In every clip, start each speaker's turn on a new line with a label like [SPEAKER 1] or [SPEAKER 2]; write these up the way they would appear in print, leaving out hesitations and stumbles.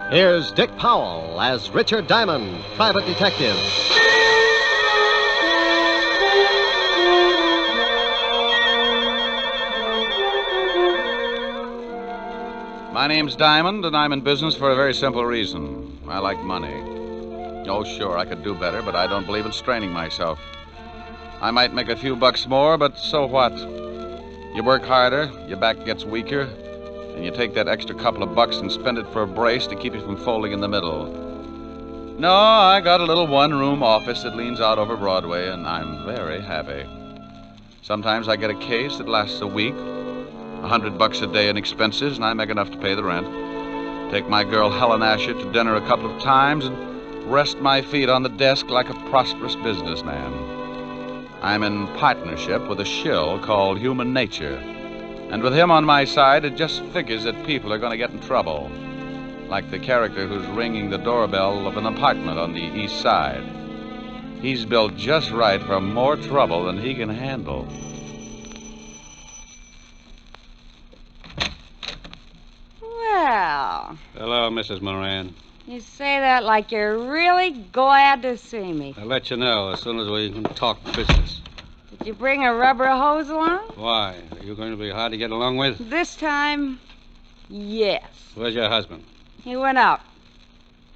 [SPEAKER 1] Here's Dick Powell as Richard Diamond, private detective.
[SPEAKER 2] My name's Diamond, and I'm in business for a very simple reason. I like money. Oh, sure, I could do better, but I don't believe in straining myself. I might make a few bucks more, but so what? You work harder, your back gets weaker, and you take that extra couple of bucks and spend it for a brace to keep you from folding in the middle. No, I got a little one-room office that leans out over Broadway, and I'm very happy. Sometimes I get a case that lasts a week, $100 a day in expenses, and I make enough to pay the rent. Take my girl Helen Asher to dinner a couple of times and rest my feet on the desk like a prosperous businessman. I'm in partnership with a shill called Human Nature. And with him on my side, it just figures that people are going to get in trouble. Like the character who's ringing the doorbell of an apartment on the east side. He's built just right for more trouble than he can handle.
[SPEAKER 3] Well.
[SPEAKER 4] Hello, Mrs. Moran.
[SPEAKER 3] You say that like you're really glad to see me.
[SPEAKER 4] I'll let you know as soon as we can talk business.
[SPEAKER 3] Did you bring a rubber hose along?
[SPEAKER 4] Why? Are you going to be hard to get along with?
[SPEAKER 3] This time, yes.
[SPEAKER 4] Where's your husband?
[SPEAKER 3] He went out.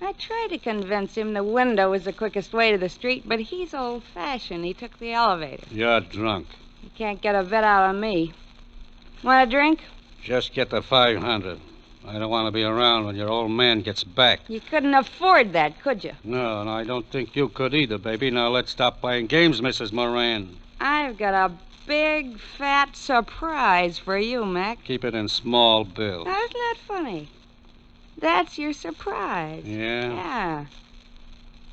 [SPEAKER 3] I tried to convince him the window was the quickest way to the street, but he's old-fashioned. He took the elevator.
[SPEAKER 4] You're drunk.
[SPEAKER 3] You can't get a bet out of me. Want a drink?
[SPEAKER 4] Just get the 500. I don't want to be around when your old man gets back.
[SPEAKER 3] You couldn't afford that, could you?
[SPEAKER 4] No, and I don't think you could either, baby. Now let's stop playing games, Mrs. Moran.
[SPEAKER 3] I've got a big, fat surprise for you, Mac.
[SPEAKER 4] Keep it in small bills.
[SPEAKER 3] Now, isn't that funny? That's your surprise.
[SPEAKER 4] Yeah?
[SPEAKER 3] Yeah.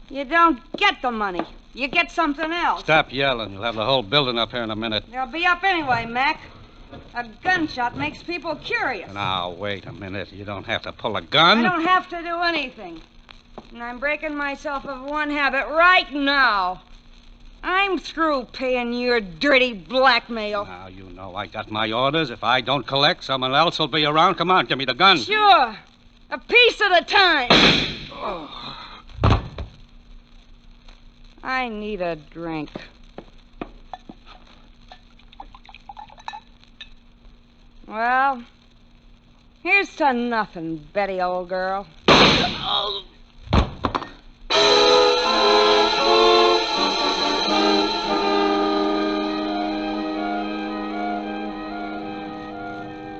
[SPEAKER 3] You don't get the money. You get something else.
[SPEAKER 4] Stop yelling. You'll have the whole building up here in a minute.
[SPEAKER 3] They'll be up anyway, Mac. A gunshot makes people curious.
[SPEAKER 4] Now, wait a minute. You don't have to pull a gun.
[SPEAKER 3] I don't have to do anything. And I'm breaking myself of one habit right now. I'm through paying your dirty blackmail.
[SPEAKER 4] Now, you know I got my orders. If I don't collect, someone else will be around. Come on, give me the gun.
[SPEAKER 3] Sure. A piece at a time. Oh. I need a drink. Well, here's to nothing, Betty, old girl. Oh.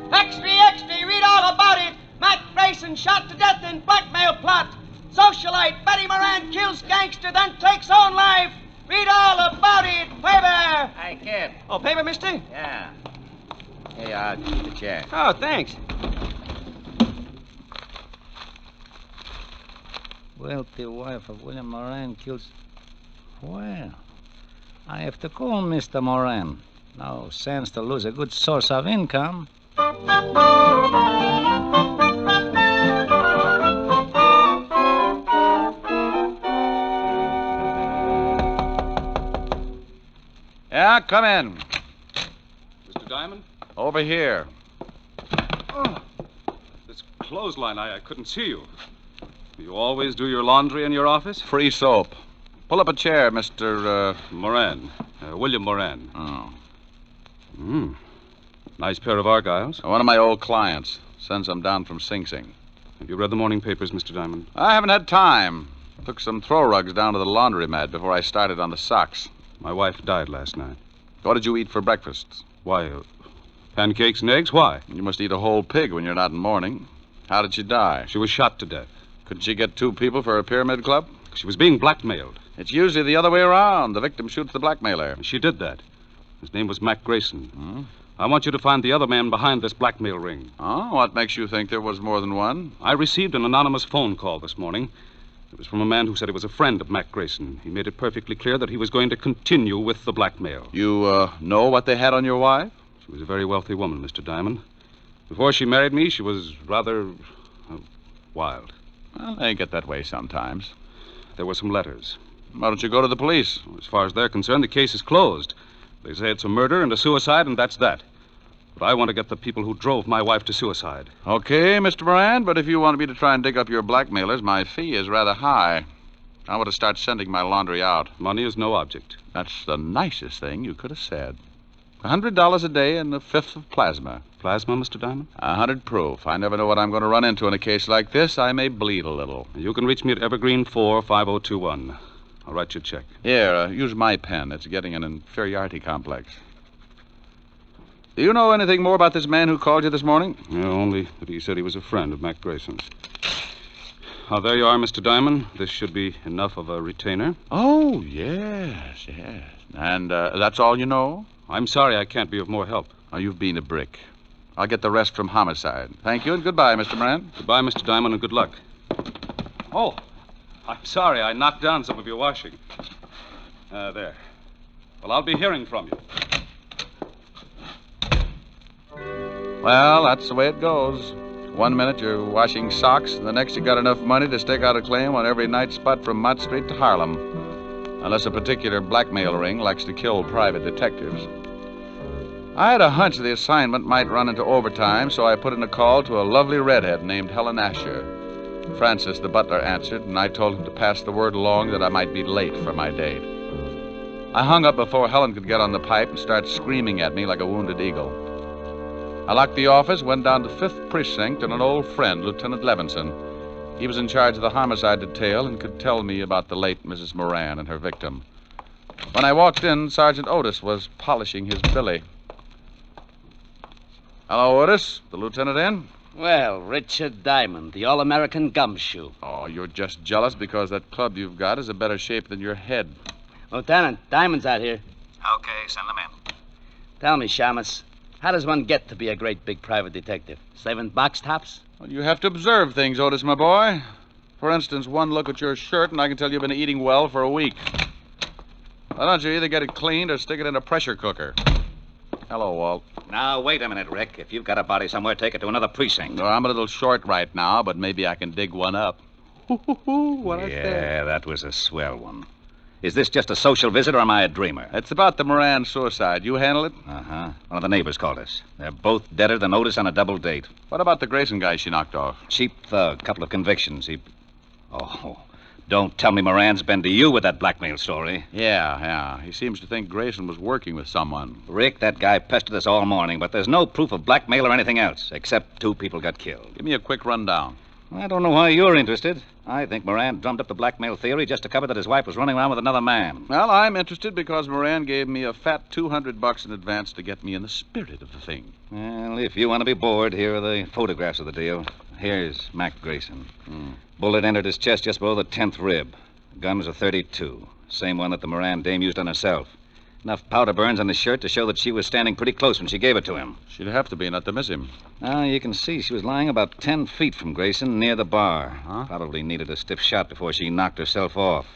[SPEAKER 5] Extra, extra, read all about it. Mac Grayson shot to death in blackmail plot. Socialite Betty Moran kills gangster, then takes own life. Read all about it. Paper.
[SPEAKER 6] Hey, kid.
[SPEAKER 5] Oh, paper, mister?
[SPEAKER 6] Yeah. Hey, I'll keep the chair.
[SPEAKER 5] Oh, thanks.
[SPEAKER 7] Wealthy wife of William Moran kills... Well, I have to call Mr. Moran. No sense to lose a good source of income.
[SPEAKER 2] Yeah, come in.
[SPEAKER 8] Mr. Diamond?
[SPEAKER 2] Over here.
[SPEAKER 8] Oh, this clothesline, I couldn't see you. You always do your laundry in your office?
[SPEAKER 2] Free soap. Pull up a chair, Mr.
[SPEAKER 8] Moran. William Moran.
[SPEAKER 2] Oh.
[SPEAKER 8] Nice pair of Argyles.
[SPEAKER 2] One of my old clients. Sends them down from Sing Sing.
[SPEAKER 8] Have you read the morning papers, Mr. Diamond?
[SPEAKER 2] I haven't had time. Took some throw rugs down to the laundromat before I started on the socks.
[SPEAKER 8] My wife died last night.
[SPEAKER 2] What did you eat for breakfast?
[SPEAKER 8] Why, pancakes and eggs? Why?
[SPEAKER 2] You must eat a whole pig when you're not in mourning. How did she die?
[SPEAKER 8] She was shot to death.
[SPEAKER 2] Couldn't she get 2 people for a pyramid club?
[SPEAKER 8] She was being blackmailed.
[SPEAKER 2] It's usually the other way around. The victim shoots the blackmailer.
[SPEAKER 8] She did that. His name was Mac Grayson.
[SPEAKER 2] Hmm?
[SPEAKER 8] I want you to find the other man behind this blackmail ring.
[SPEAKER 2] Oh, what makes you think there was more than one?
[SPEAKER 8] I received an anonymous phone call this morning. It was from a man who said he was a friend of Mac Grayson. He made it perfectly clear that he was going to continue with the blackmail.
[SPEAKER 2] You, know what they had on your wife?
[SPEAKER 8] She was a very wealthy woman, Mr. Diamond. Before she married me, she was rather wild.
[SPEAKER 2] Well, they get that way sometimes.
[SPEAKER 8] There were some letters.
[SPEAKER 2] Why don't you go to the police?
[SPEAKER 8] As far as they're concerned, the case is closed. They say it's a murder and a suicide, and that's that. But I want to get the people who drove my wife to suicide.
[SPEAKER 2] Okay, Mr. Moran, but if you want me to try and dig up your blackmailers, my fee is rather high. I want to start sending my laundry out.
[SPEAKER 8] Money is no object.
[SPEAKER 2] That's the nicest thing you could have said. $100 a day and a fifth of plasma.
[SPEAKER 8] Plasma, Mr. Diamond?
[SPEAKER 2] 100 proof. I never know what I'm going to run into in a case like this. I may bleed a little.
[SPEAKER 8] You can reach me at Evergreen 4, 5021. I'll write you a check.
[SPEAKER 2] Here, use my pen. It's getting an inferiority complex. Do you know anything more about this man who called you this morning?
[SPEAKER 8] Yeah, only that he said he was a friend of Mac Grayson's. There you are, Mr. Diamond. This should be enough of a retainer.
[SPEAKER 2] Oh, yes, yes. And that's all you know?
[SPEAKER 8] I'm sorry I can't be of more help.
[SPEAKER 2] Oh, you've been a brick. I'll get the rest from homicide. Thank you and goodbye, Mr. Moran.
[SPEAKER 8] Goodbye, Mr. Diamond, and good luck. Oh, I'm sorry I knocked down some of your washing. There. Well, I'll be hearing from you.
[SPEAKER 2] Well, that's the way it goes. One minute you're washing socks, and the next you got enough money to stake out a claim on every night spot from Mott Street to Harlem. Unless a particular blackmail ring likes to kill private detectives. I had a hunch the assignment might run into overtime, so I put in a call to a lovely redhead named Helen Asher. Francis, the butler, answered, and I told him to pass the word along that I might be late for my date. I hung up before Helen could get on the pipe and start screaming at me like a wounded eagle. I locked the office, went down to 5th Precinct, and an old friend, Lieutenant Levinson. He was in charge of the homicide detail and could tell me about the late Mrs. Moran and her victim. When I walked in, Sergeant Otis was polishing his billy. Hello, Otis. The lieutenant in?
[SPEAKER 6] Well, Richard Diamond, the all-American gumshoe.
[SPEAKER 2] Oh, you're just jealous because that club you've got is a better shape than your head.
[SPEAKER 6] Lieutenant, Diamond's out here.
[SPEAKER 7] Okay, send them in.
[SPEAKER 6] Tell me, Shamus, how does one get to be a great big private detective? Saving box tops?
[SPEAKER 2] Well, you have to observe things, Otis, my boy. For instance, one look at your shirt, and I can tell you've been eating well for a week. Why don't you either get it cleaned or stick it in a pressure cooker? Hello, Walt.
[SPEAKER 7] Now, wait a minute, Rick. If you've got a body somewhere, take it to another precinct.
[SPEAKER 2] No, I'm a little short right now, but maybe I can dig one up. What I said.
[SPEAKER 7] Yeah, that was a swell one. Is this just a social visit, or am I a dreamer?
[SPEAKER 2] It's about the Moran suicide. You handle it?
[SPEAKER 7] Uh-huh. One of the neighbors called us. They're both deader than Otis on a double date.
[SPEAKER 2] What about the Grayson guy she knocked off?
[SPEAKER 7] Cheap thug, couple of convictions. Oh, don't tell me Moran's been to you with that blackmail story.
[SPEAKER 2] Yeah. He seems to think Grayson was working with someone.
[SPEAKER 7] Rick, that guy pestered us all morning, but there's no proof of blackmail or anything else, except 2 people got killed.
[SPEAKER 2] Give me a quick rundown.
[SPEAKER 7] I don't know why you're interested. I think Moran drummed up the blackmail theory just to cover that his wife was running around with another man.
[SPEAKER 2] Well, I'm interested because Moran gave me a fat $200 in advance to get me in the spirit of the thing.
[SPEAKER 7] Well, if you want to be bored, here are the photographs of the deal. Here's Mac Grayson. Bullet entered his chest just below the 10th rib. The gun was a .32. Same one that the Moran dame used on herself. Enough powder burns on his shirt to show that she was standing pretty close when she gave it to him.
[SPEAKER 2] She'd have to be, not to miss him.
[SPEAKER 7] Now, you can see she was lying about 10 feet from Grayson near the bar.
[SPEAKER 2] Huh?
[SPEAKER 7] Probably needed a stiff shot before she knocked herself off.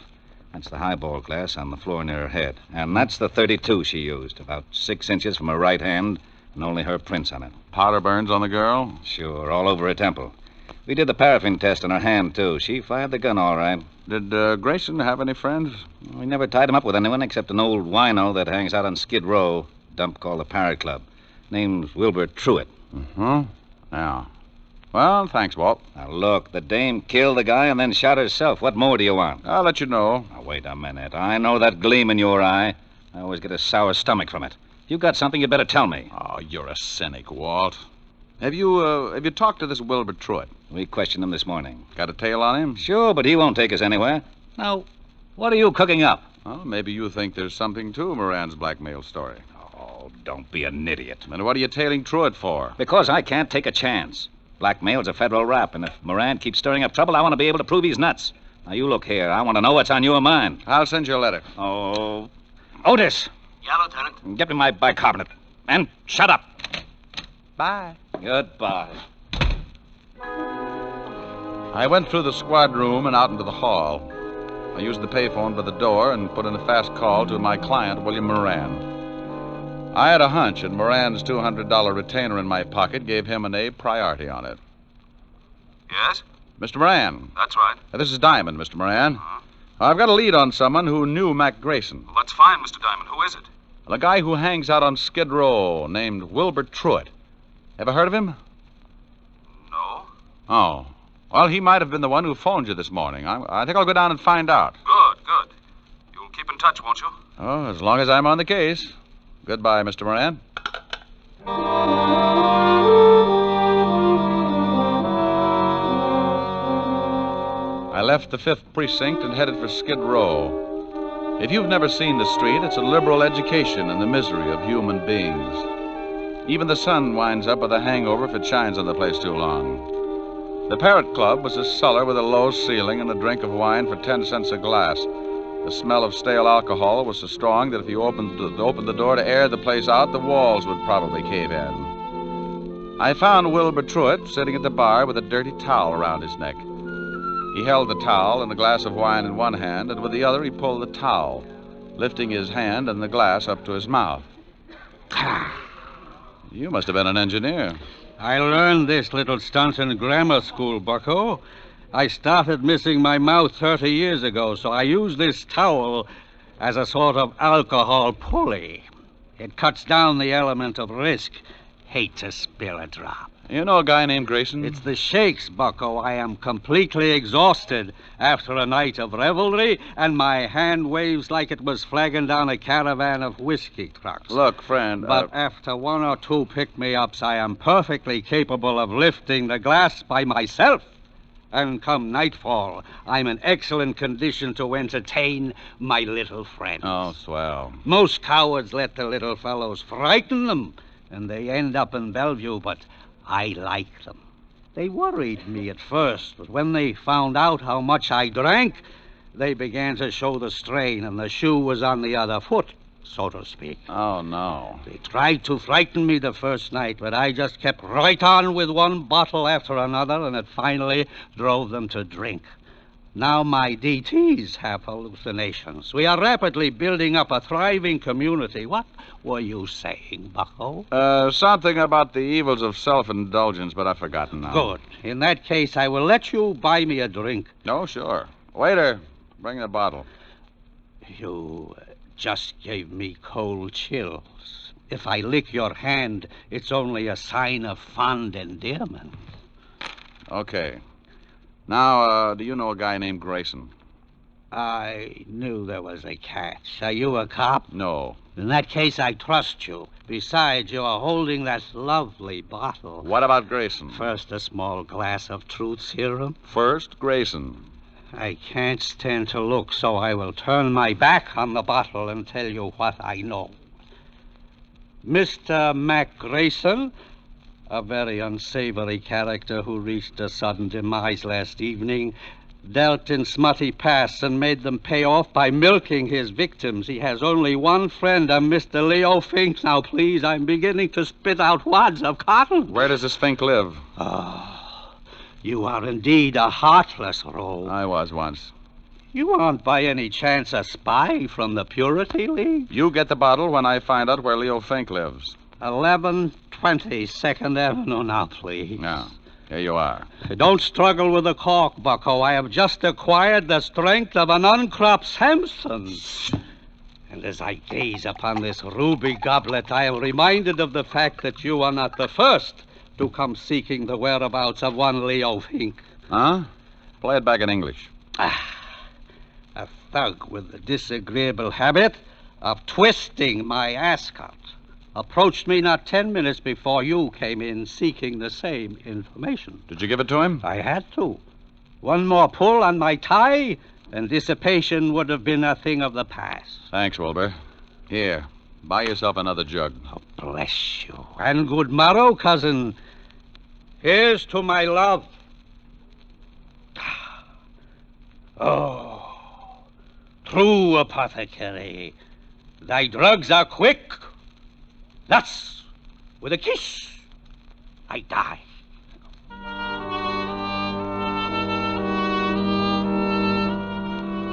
[SPEAKER 7] That's the highball glass on the floor near her head. And that's the .32 she used, about 6 inches from her right hand, and only her prints on it.
[SPEAKER 2] Powder burns on the girl?
[SPEAKER 7] Sure, all over her temple. We did the paraffin test on her hand, too. She fired the gun all right.
[SPEAKER 2] Did Grayson have any friends?
[SPEAKER 7] We never tied him up with anyone except an old wino that hangs out on Skid Row, a dump called the Parrot Club. Name's Wilbur Truitt.
[SPEAKER 2] Yeah. Well, thanks, Walt.
[SPEAKER 7] Now, look, the dame killed the guy and then shot herself. What more do you want?
[SPEAKER 2] I'll let you know.
[SPEAKER 7] Now, wait a minute. I know that gleam in your eye. I always get a sour stomach from it. If you've got something, you better tell me.
[SPEAKER 2] Oh, you're a cynic, Walt. Have you talked to this Wilbur Truitt?
[SPEAKER 7] We questioned him this morning.
[SPEAKER 2] Got a tail on him?
[SPEAKER 7] Sure, but he won't take us anywhere. Now, what are you cooking up?
[SPEAKER 2] Well, maybe you think there's something to Moran's blackmail story.
[SPEAKER 7] Oh, don't be an idiot.
[SPEAKER 2] Then what are you tailing Truitt for?
[SPEAKER 7] Because I can't take a chance. Blackmail's a federal rap, and if Moran keeps stirring up trouble, I want to be able to prove he's nuts. Now, you look here. I want to know what's on your mind.
[SPEAKER 2] I'll send you a letter.
[SPEAKER 7] Oh, Otis.
[SPEAKER 6] Yeah, Lieutenant.
[SPEAKER 7] Get me my bicarbonate. And shut up.
[SPEAKER 2] Bye.
[SPEAKER 7] Goodbye.
[SPEAKER 2] I went through the squad room and out into the hall. I used the payphone by the door and put in a fast call to my client, William Moran. I had a hunch, and Moran's $200 retainer in my pocket gave him an A priority on it.
[SPEAKER 8] Yes?
[SPEAKER 2] Mr. Moran.
[SPEAKER 8] That's right.
[SPEAKER 2] This is Diamond, Mr. Moran. I've got a lead on someone who knew Mac Grayson.
[SPEAKER 8] Well, that's fine, Mr. Diamond. Who is it?
[SPEAKER 2] The guy who hangs out on Skid Row, named Wilbur Truitt. Ever heard of him?
[SPEAKER 8] No.
[SPEAKER 2] Oh. Well, he might have been the one who phoned you this morning. I think I'll go down and find out.
[SPEAKER 8] Good, good. You'll keep in touch, won't you?
[SPEAKER 2] Oh, as long as I'm on the case. Goodbye, Mr. Moran. I left the 5th Precinct and headed for Skid Row. If you've never seen the street, it's a liberal education in the misery of human beings. Even the sun winds up with a hangover if it shines on the place too long. The Parrot Club was a cellar with a low ceiling and a drink of wine for 10 cents a glass. The smell of stale alcohol was so strong that if you opened the door to air the place out, the walls would probably cave in. I found Wilbur Truitt sitting at the bar with a dirty towel around his neck. He held the towel and a glass of wine in one hand, and with the other he pulled the towel, lifting his hand and the glass up to his mouth. You must have been an engineer.
[SPEAKER 4] I learned this little stunt in grammar school, bucko. I started missing my mouth 30 years ago, so I use this towel as a sort of alcohol pulley. It cuts down the element of risk. Hate to spill a drop.
[SPEAKER 2] You know a guy named Grayson?
[SPEAKER 4] It's the shakes, bucko. I am completely exhausted after a night of revelry, and my hand waves like it was flagging down a caravan of whiskey trucks.
[SPEAKER 2] Look, friend...
[SPEAKER 4] But after 1 or 2 pick-me-ups, I am perfectly capable of lifting the glass by myself. And come nightfall, I'm in excellent condition to entertain my little friends.
[SPEAKER 2] Oh, swell.
[SPEAKER 4] Most cowards let the little fellows frighten them, and they end up in Bellevue, but I like them. They worried me at first, but when they found out how much I drank, they began to show the strain, and the shoe was on the other foot, so to speak.
[SPEAKER 2] Oh, no.
[SPEAKER 4] They tried to frighten me the first night, but I just kept right on with one bottle after another, and it finally drove them to drink. Now my DTs have hallucinations. We are rapidly building up a thriving community. What were you saying, bucko?
[SPEAKER 2] Something about the evils of self-indulgence, but I've forgotten now.
[SPEAKER 4] Good. In that case, I will let you buy me a drink.
[SPEAKER 2] Oh, sure. Waiter, bring the bottle.
[SPEAKER 4] You just gave me cold chills. If I lick your hand, it's only a sign of fond endearment.
[SPEAKER 2] Okay. Now, do you know a guy named Grayson?
[SPEAKER 4] I knew there was a catch. Are you a cop?
[SPEAKER 2] No.
[SPEAKER 4] In that case, I trust you. Besides, you are holding that lovely bottle.
[SPEAKER 2] What about Grayson?
[SPEAKER 4] First, a small glass of truth serum.
[SPEAKER 2] First, Grayson.
[SPEAKER 4] I can't stand to look, so I will turn my back on the bottle and tell you what I know. Mr. Mac Grayson, a very unsavory character who reached a sudden demise last evening, dealt in smutty pasts and made them pay off by milking his victims. He has only one friend, a Mr. Leo Fink. Now, please, I'm beginning to spit out wads of cotton.
[SPEAKER 2] Where does this Fink live?
[SPEAKER 4] Oh, you are indeed a heartless rogue.
[SPEAKER 2] I was once.
[SPEAKER 4] You aren't by any chance a spy from the Purity League?
[SPEAKER 2] You get the bottle when I find out where Leo Fink lives.
[SPEAKER 4] 1120 2nd Avenue now, please.
[SPEAKER 2] Now, here you are.
[SPEAKER 4] Don't struggle with the cork, bucko. I have just acquired the strength of an uncropped Samson. And as I gaze upon this ruby goblet, I am reminded of the fact that you are not the first to come seeking the whereabouts of one Leo Fink.
[SPEAKER 2] Huh? Play it back in English.
[SPEAKER 4] A thug with the disagreeable habit of twisting my ascot approached me not 10 minutes before you came in seeking the same information.
[SPEAKER 2] Did you give it to him?
[SPEAKER 4] I had to. One more pull on my tie, and dissipation would have been a thing of the past.
[SPEAKER 2] Thanks, Wilbur. Here, buy yourself another jug.
[SPEAKER 4] Oh, bless you. And good morrow, cousin. Here's to my love. Oh, true apothecary. Thy drugs are quick. Thus, with a kiss, I die.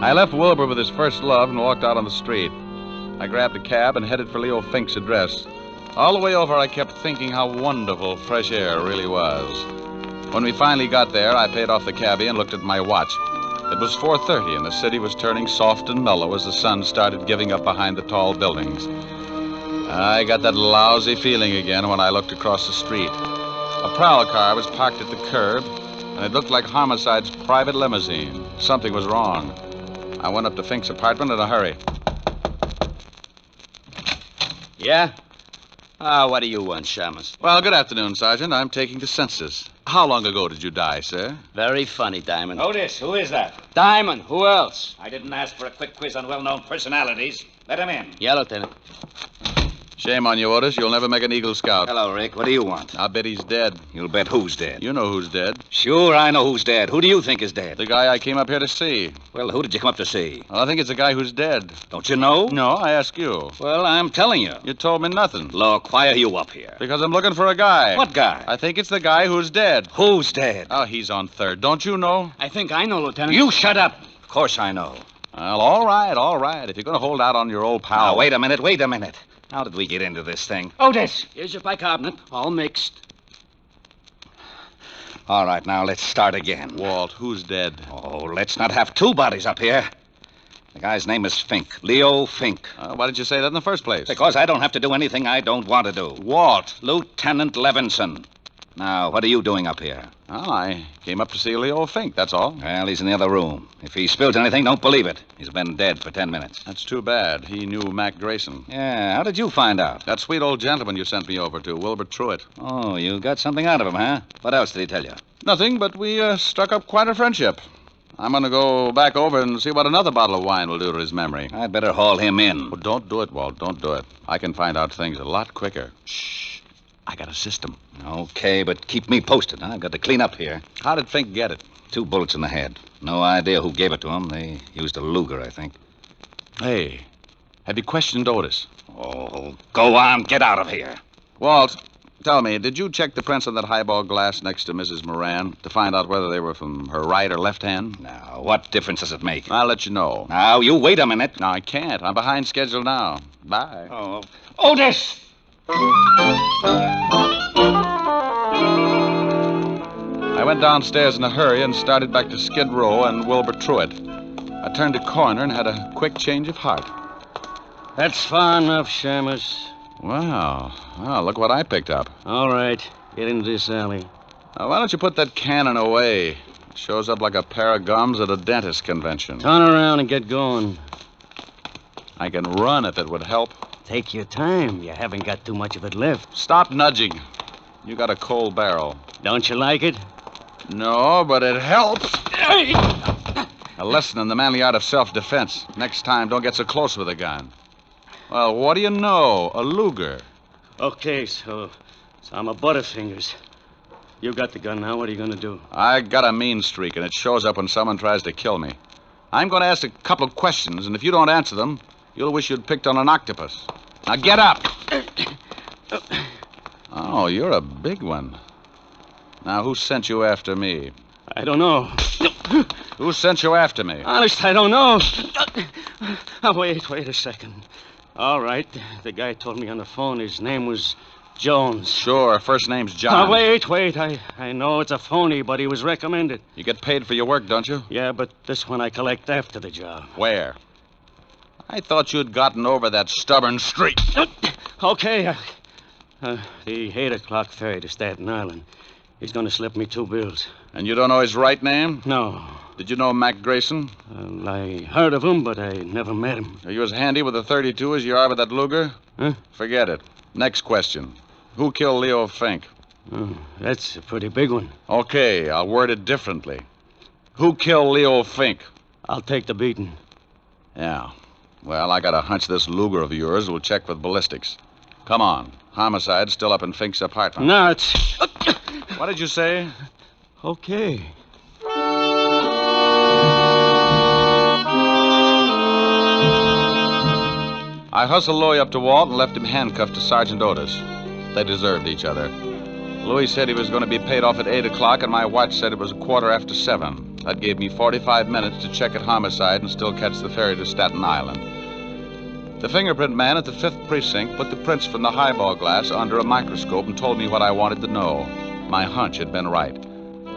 [SPEAKER 2] I left Wilbur with his first love and walked out on the street. I grabbed a cab and headed for Leo Fink's address. All the way over, I kept thinking how wonderful fresh air really was. When we finally got there, I paid off the cabbie and looked at my watch. It was 4:30, and the city was turning soft and mellow as the sun started giving up behind the tall buildings. I got that lousy feeling again when I looked across the street. A prowl car was parked at the curb, and it looked like Homicide's private limousine. Something was wrong. I went up to Fink's apartment in a hurry.
[SPEAKER 6] Yeah? What do you want, Shamus?
[SPEAKER 2] Well, good afternoon, Sergeant. I'm taking the census. How long ago did you die, sir?
[SPEAKER 6] Very funny, Diamond.
[SPEAKER 7] Otis, who is that?
[SPEAKER 6] Diamond, who else?
[SPEAKER 7] I didn't ask for a quick quiz on well-known personalities. Let him in.
[SPEAKER 6] Yeah, Lieutenant.
[SPEAKER 2] Shame on you, Otis. You'll never make an Eagle Scout.
[SPEAKER 7] Hello, Rick. What do you want?
[SPEAKER 2] I'll bet he's dead.
[SPEAKER 7] You'll bet who's dead.
[SPEAKER 2] You know who's dead.
[SPEAKER 7] Sure, I know who's dead. Who do you think is dead?
[SPEAKER 2] The guy I came up here to see.
[SPEAKER 7] Well, who did you come up to see?
[SPEAKER 2] Well, I think it's the guy who's dead.
[SPEAKER 7] Don't you know?
[SPEAKER 2] No, I ask you.
[SPEAKER 7] Well, I'm telling you.
[SPEAKER 2] You told me nothing.
[SPEAKER 7] Look, why are you up here?
[SPEAKER 2] Because I'm looking for a guy.
[SPEAKER 7] What guy?
[SPEAKER 2] I think it's the guy who's dead.
[SPEAKER 7] Who's dead?
[SPEAKER 2] Oh, he's on third. Don't you know?
[SPEAKER 6] I think I know, Lieutenant.
[SPEAKER 7] You shut up. Of course I know.
[SPEAKER 2] Well, all right. If you're going to hold out on your old pal.
[SPEAKER 7] Now, wait a minute. How did we get into this thing?
[SPEAKER 6] Otis! Here's your bicarbonate, all mixed.
[SPEAKER 7] All right, now let's start again.
[SPEAKER 2] Walt, who's dead?
[SPEAKER 7] Oh, let's not have two bodies up here. The guy's name is Fink. Leo Fink.
[SPEAKER 2] Why didn't you say that in the first place?
[SPEAKER 7] Because I don't have to do anything I don't want to do.
[SPEAKER 2] Walt.
[SPEAKER 7] Lieutenant Levinson. Now, what are you doing up here?
[SPEAKER 2] Oh, I came up to see Leo Fink, that's all.
[SPEAKER 7] Well, he's in the other room. If he spills anything, don't believe it. He's been dead for 10 minutes.
[SPEAKER 2] That's too bad. He knew Mac Grayson.
[SPEAKER 7] Yeah, how did you find out?
[SPEAKER 2] That sweet old gentleman you sent me over to, Wilbur Truitt.
[SPEAKER 7] Oh, you got something out of him, huh? What else did he tell you?
[SPEAKER 2] Nothing, but we struck up quite a friendship. I'm going to go back over and see what another bottle of wine will do to his memory.
[SPEAKER 7] I'd better haul him in.
[SPEAKER 2] Oh, don't do it, Walt. Don't do it. I can find out things a lot quicker. Shh. I got a system.
[SPEAKER 7] Okay, but keep me posted. I've got to clean up here.
[SPEAKER 2] How did Fink get it?
[SPEAKER 7] 2 bullets in the head. No idea who gave it to him. They used a Luger, I think.
[SPEAKER 2] Hey, have you questioned Otis?
[SPEAKER 7] Oh, go on. Get out of here.
[SPEAKER 2] Walt, tell me, did you check the prints on that highball glass next to Mrs. Moran to find out whether they were from her right or left hand?
[SPEAKER 7] Now, what difference does it make?
[SPEAKER 2] I'll let you know.
[SPEAKER 7] Now, you wait a minute.
[SPEAKER 2] No, I can't. I'm behind schedule now. Bye.
[SPEAKER 7] Oh, Otis!
[SPEAKER 2] I went downstairs in a hurry and started back to Skid Row and Wilbur Truitt. I turned a corner and had a quick change of heart.
[SPEAKER 4] That's far enough, Shamus.
[SPEAKER 2] Wow. Well, look what I picked up.
[SPEAKER 4] All right, get into this alley.
[SPEAKER 2] Now, why don't you put that cannon away? It shows up like a pair of gums at a dentist convention.
[SPEAKER 4] Turn around and get going.
[SPEAKER 2] I can run if it would help.
[SPEAKER 4] Take your time. You haven't got too much of it left.
[SPEAKER 2] Stop nudging. You got a cold barrel.
[SPEAKER 4] Don't you like it?
[SPEAKER 2] No, but it helps. A lesson in the manly art of self-defense. Next time, don't get so close with a gun. Well, what do you know? A Luger.
[SPEAKER 4] Okay, so I'm a Butterfingers. You got the gun now. What are you going to do?
[SPEAKER 2] I got a mean streak, and it shows up when someone tries to kill me. I'm going to ask a couple of questions, and if you don't answer them, you'll wish you'd picked on an octopus. Now get up. Oh, you're a big one. Now, who sent you after me?
[SPEAKER 4] I don't know.
[SPEAKER 2] Who sent you after me?
[SPEAKER 4] Honest, I don't know. Wait a second. All right, the guy told me on the phone his name was Jones.
[SPEAKER 2] Sure, first name's John.
[SPEAKER 4] Wait. I know it's a phony, but he was recommended.
[SPEAKER 2] You get paid for your work, don't you?
[SPEAKER 4] Yeah, but this one I collect after the job.
[SPEAKER 2] Where? I thought you'd gotten over that stubborn streak.
[SPEAKER 4] Okay. The 8 o'clock ferry to Staten Island. He's going to slip me 2 bills.
[SPEAKER 2] And you don't know his right name?
[SPEAKER 4] No.
[SPEAKER 2] Did you know Mac Grayson?
[SPEAKER 4] I heard of him, but I never met him.
[SPEAKER 2] Are you as handy with a .32 as you are with that Luger?
[SPEAKER 4] Huh?
[SPEAKER 2] Forget it. Next question. Who killed Leo Fink?
[SPEAKER 4] Oh, that's a pretty big one.
[SPEAKER 2] Okay, I'll word it differently. Who killed Leo Fink?
[SPEAKER 4] I'll take the beating.
[SPEAKER 2] Yeah. Well, I got a hunch this Luger of yours will check with ballistics. Come on. Homicide's still up in Fink's apartment.
[SPEAKER 4] No, it's...
[SPEAKER 2] What did you say?
[SPEAKER 4] Okay.
[SPEAKER 2] I hustled Louie up to Walt and left him handcuffed to Sergeant Otis. They deserved each other. Louis said he was going to be paid off at 8 o'clock, and my watch said it was 7:15. That gave me 45 minutes to check at homicide and still catch the ferry to Staten Island. The fingerprint man at the 5th precinct put the prints from the highball glass under a microscope and told me what I wanted to know. My hunch had been right.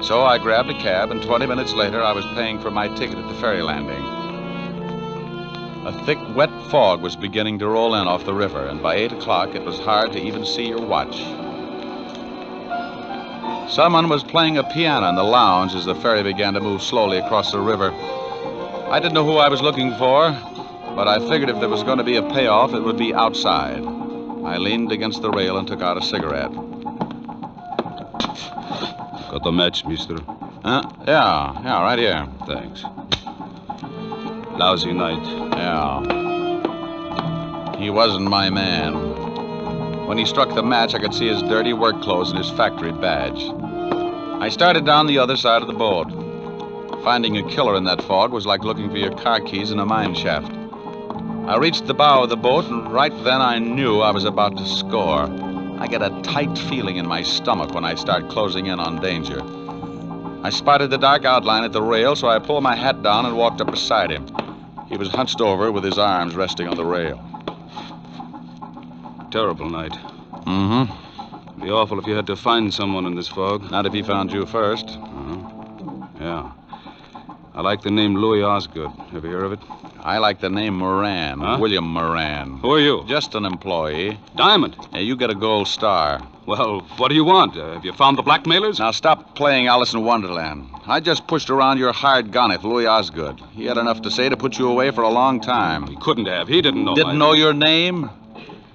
[SPEAKER 2] So I grabbed a cab, and 20 minutes later I was paying for my ticket at the ferry landing. A thick, wet fog was beginning to roll in off the river, and by 8 o'clock it was hard to even see your watch. Someone was playing a piano in the lounge as the ferry began to move slowly across the river. I didn't know who I was looking for, but I figured if there was going to be a payoff, it would be outside. I leaned against the rail and took out a cigarette.
[SPEAKER 8] Got the match, mister?
[SPEAKER 2] Yeah, right here.
[SPEAKER 8] Thanks. Lousy night.
[SPEAKER 2] Yeah. He wasn't my man. When he struck the match, I could see his dirty work clothes and his factory badge. I started down the other side of the boat. Finding a killer in that fog was like looking for your car keys in a mine shaft. I reached the bow of the boat, and right then I knew I was about to score. I get a tight feeling in my stomach when I start closing in on danger. I spotted the dark outline at the rail, so I pulled my hat down and walked up beside him. He was hunched over with his arms resting on the rail.
[SPEAKER 8] Terrible night.
[SPEAKER 2] Mm-hmm.
[SPEAKER 8] Be awful if you had to find someone in this fog.
[SPEAKER 2] Not if he found you first.
[SPEAKER 8] Yeah. I like the name Louis Osgood. Ever hear of it?
[SPEAKER 2] I like the name Moran.
[SPEAKER 8] Huh?
[SPEAKER 2] William Moran.
[SPEAKER 8] Who are you?
[SPEAKER 2] Just an employee.
[SPEAKER 8] Diamond.
[SPEAKER 2] Yeah, you get a gold star.
[SPEAKER 8] Well, what do you want? Have you found the blackmailers?
[SPEAKER 2] Now stop playing Alice in Wonderland. I just pushed around your hired gun at Louis Osgood. He had enough to say to put you away for a long time.
[SPEAKER 8] He couldn't have. He didn't know.
[SPEAKER 2] Didn't know your name?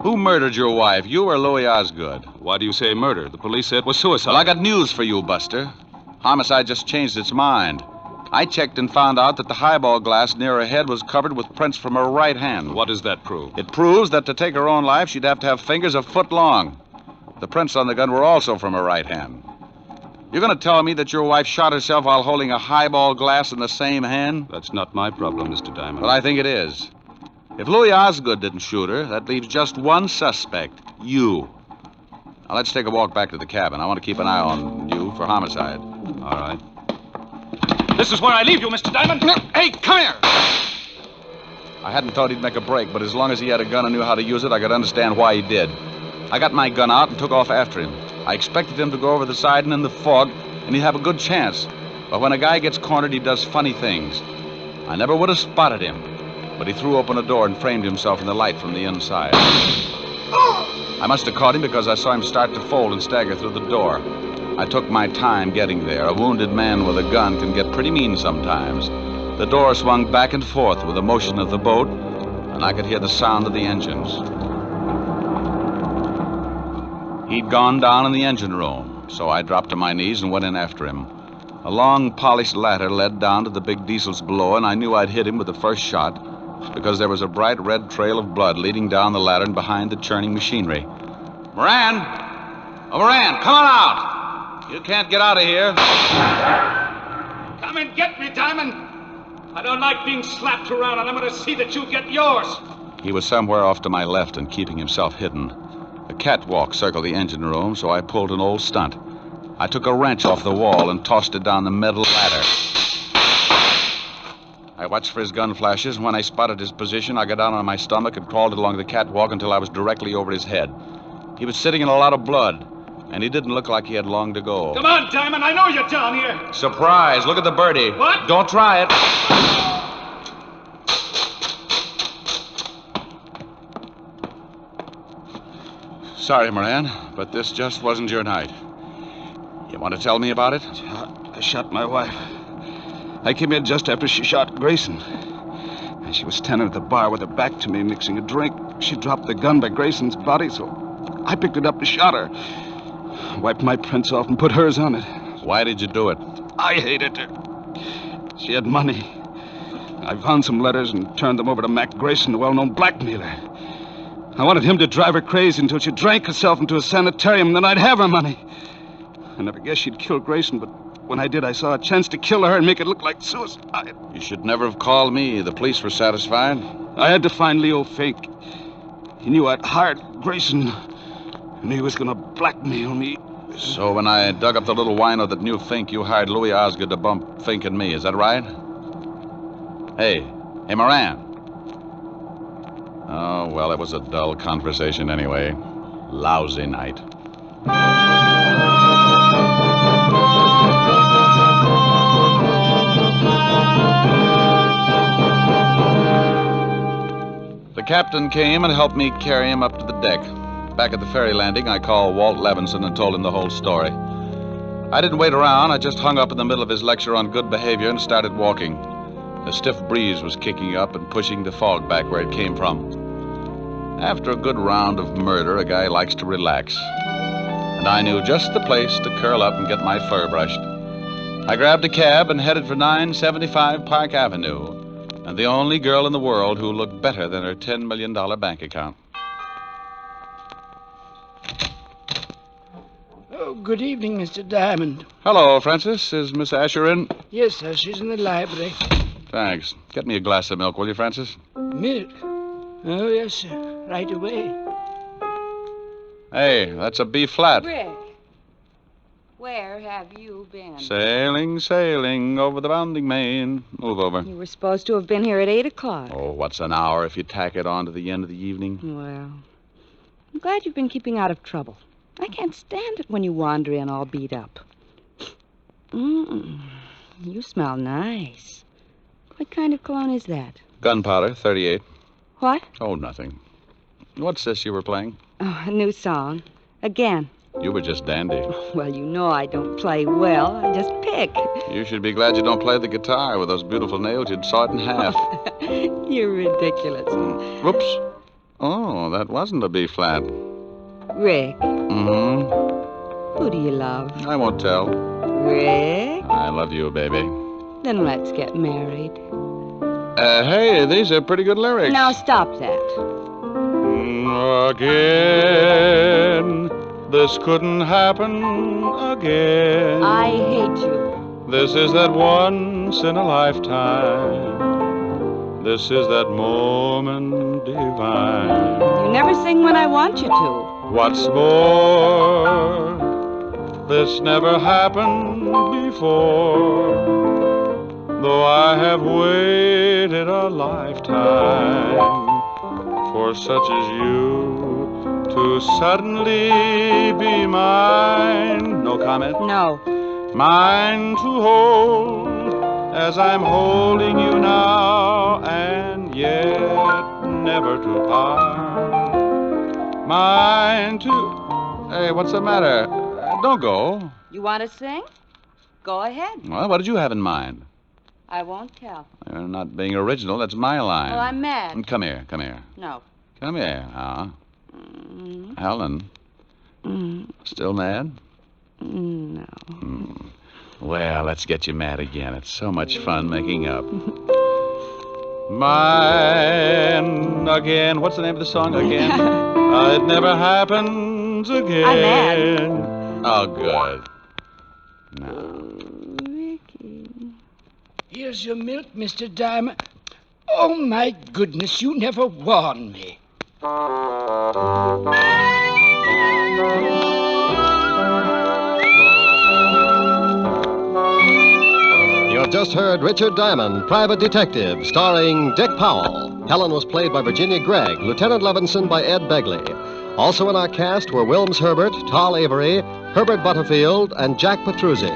[SPEAKER 2] Who murdered your wife, you or Louis Osgood?
[SPEAKER 8] Why do you say murder? The police said it was suicide.
[SPEAKER 2] Well, I got news for you, Buster. Homicide just changed its mind. I checked and found out that the highball glass near her head was covered with prints from her right hand.
[SPEAKER 8] What does that prove?
[SPEAKER 2] It proves that to take her own life, she'd have to have fingers a foot long. The prints on the gun were also from her right hand. You're going to tell me that your wife shot herself while holding a highball glass in the same hand?
[SPEAKER 8] That's not my problem, Mr. Diamond.
[SPEAKER 2] Well, I think it is. If Louis Osgood didn't shoot her, that leaves just one suspect, you. Now, let's take a walk back to the cabin. I want to keep an eye on you for homicide.
[SPEAKER 8] All right. This is where I leave you, Mr. Diamond.
[SPEAKER 2] Hey, come here! I hadn't thought he'd make a break, but as long as he had a gun and knew how to use it, I could understand why he did. I got my gun out and took off after him. I expected him to go over the side and in the fog, and he'd have a good chance. But when a guy gets cornered, he does funny things. I never would have spotted him, but he threw open a door and framed himself in the light from the inside. I must have caught him because I saw him start to fold and stagger through the door. I took my time getting there. A wounded man with a gun can get pretty mean sometimes. The door swung back and forth with the motion of the boat, and I could hear the sound of the engines. He'd gone down in the engine room, so I dropped to my knees and went in after him. A long, polished ladder led down to the big diesels below, and I knew I'd hit him with the first shot because there was a bright red trail of blood leading down the ladder and behind the churning machinery. Moran! Oh, Moran, come on out! You can't get out of here.
[SPEAKER 9] Come and get me, Diamond. I don't like being slapped around, and I'm going to see that you get yours.
[SPEAKER 2] He was somewhere off to my left and keeping himself hidden. A catwalk circled the engine room, so I pulled an old stunt. I took a wrench off the wall and tossed it down the metal ladder. I watched for his gun flashes, and when I spotted his position, I got down on my stomach and crawled along the catwalk until I was directly over his head. He was sitting in a lot of blood, and he didn't look like he had long to go.
[SPEAKER 9] Come on, Diamond. I know you're down here.
[SPEAKER 2] Surprise. Look at the birdie.
[SPEAKER 9] What?
[SPEAKER 2] Don't try it. Sorry, Moran, but this just wasn't your night. You want to tell me about it?
[SPEAKER 8] I shot my wife. I came in just after she shot Grayson. And she was standing at the bar with her back to me, mixing a drink. She dropped the gun by Grayson's body, so I picked it up and shot her. Wiped my prints off and put hers on it.
[SPEAKER 2] Why did you do it?
[SPEAKER 8] I hated her. She had money. I found some letters and turned them over to Mac Grayson, the well-known blackmailer. I wanted him to drive her crazy until she drank herself into a sanitarium, and then I'd have her money. I never guessed she'd kill Grayson, but when I did, I saw a chance to kill her and make it look like suicide.
[SPEAKER 2] You should never have called me. The police were satisfied.
[SPEAKER 8] I had to find Leo Fink. He knew I'd hired Grayson, and he was going to blackmail me.
[SPEAKER 2] So when I dug up the little wino that knew Fink, you hired Louis Osgood to bump Fink and me. Is that right? Hey, Moran. Oh, well, it was a dull conversation anyway. Lousy night. The captain came and helped me carry him up to the deck. Back at the ferry landing, I called Walt Levinson and told him the whole story. I didn't wait around. I just hung up in the middle of his lecture on good behavior and started walking. A stiff breeze was kicking up and pushing the fog back where it came from. After a good round of murder, a guy likes to relax. And I knew just the place to curl up and get my fur brushed. I grabbed a cab and headed for 975 Park Avenue, and the only girl in the world who looked better than her $10 million bank account.
[SPEAKER 10] Oh, good evening, Mr. Diamond.
[SPEAKER 2] Hello, Francis. Is Miss Asher in?
[SPEAKER 10] Yes, sir. She's in the library.
[SPEAKER 2] Thanks. Get me a glass of milk, will you, Francis?
[SPEAKER 10] Milk? Oh, yes, sir. Right away.
[SPEAKER 2] Hey, that's a B flat.
[SPEAKER 3] Rick, where have you been?
[SPEAKER 2] Sailing, sailing over the bounding main. Move over.
[SPEAKER 3] You were supposed to have been here at 8 o'clock.
[SPEAKER 2] Oh, what's an hour if you tack it on to the end of the evening?
[SPEAKER 3] Well, I'm glad you've been keeping out of trouble. I can't stand it when you wander in all beat up. You smell nice. What kind of cologne is that?
[SPEAKER 2] Gunpowder, 38.
[SPEAKER 3] What?
[SPEAKER 2] Oh, nothing. What's this you were playing?
[SPEAKER 3] Oh, a new song. Again.
[SPEAKER 2] You were just dandy.
[SPEAKER 3] Well, you know I don't play well. I just pick.
[SPEAKER 2] You should be glad you don't play the guitar. With those beautiful nails, you'd saw it in half.
[SPEAKER 3] You're ridiculous.
[SPEAKER 2] Whoops. Oh, that wasn't a B flat.
[SPEAKER 3] Rick.
[SPEAKER 2] Mm-hmm.
[SPEAKER 3] Who do you love?
[SPEAKER 2] I won't tell.
[SPEAKER 3] Rick?
[SPEAKER 2] I love you, baby.
[SPEAKER 3] Then let's get married.
[SPEAKER 2] Hey, these are pretty good lyrics.
[SPEAKER 3] Now stop that.
[SPEAKER 2] Again, this couldn't happen again.
[SPEAKER 3] I hate you.
[SPEAKER 2] This is that once in a lifetime. This is that moment divine.
[SPEAKER 3] You never sing when I want you to.
[SPEAKER 2] What's more, this never happened before. Though I have waited a lifetime for such as you to suddenly be mine. No comment?
[SPEAKER 3] No.
[SPEAKER 2] Mine to hold as I'm holding you now, and yet never to part. Mine to... Hey, what's the matter? Don't go.
[SPEAKER 3] You want to sing? Go ahead.
[SPEAKER 2] Well, what did you have in mind?
[SPEAKER 3] I won't tell.
[SPEAKER 2] You're not being original. That's my line.
[SPEAKER 3] Well, I'm mad.
[SPEAKER 2] Come here, come here.
[SPEAKER 3] No.
[SPEAKER 2] Come here, Helen. Still mad?
[SPEAKER 3] No.
[SPEAKER 2] Well, let's get you mad again. It's so much fun making up. Mine again. What's the name of the song again? It never happens again.
[SPEAKER 3] I'm mad.
[SPEAKER 2] Oh, good. No.
[SPEAKER 3] Ricky.
[SPEAKER 10] Here's your milk, Mr. Diamond. Oh, my goodness, you never warned me.
[SPEAKER 1] You have just heard Richard Diamond, Private Detective, starring Dick Powell. Helen was played by Virginia Gregg, Lieutenant Levinson by Ed Begley. Also in our cast were Wilms Herbert, Tal Avery, Herbert Butterfield, and Jack Petruzzi.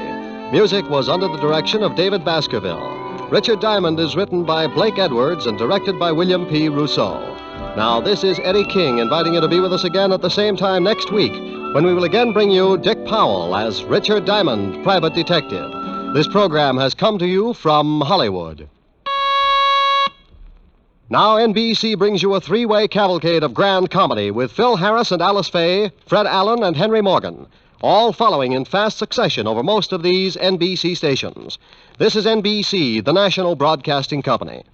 [SPEAKER 1] Music was under the direction of David Baskerville. Richard Diamond is written by Blake Edwards and directed by William P. Rousseau. Now, this is Eddie King inviting you to be with us again at the same time next week when we will again bring you Dick Powell as Richard Diamond, Private Detective. This program has come to you from Hollywood. Now NBC brings you a three-way cavalcade of grand comedy with Phil Harris and Alice Faye, Fred Allen and Henry Morgan, all following in fast succession over most of these NBC stations. This is NBC, the national broadcasting company.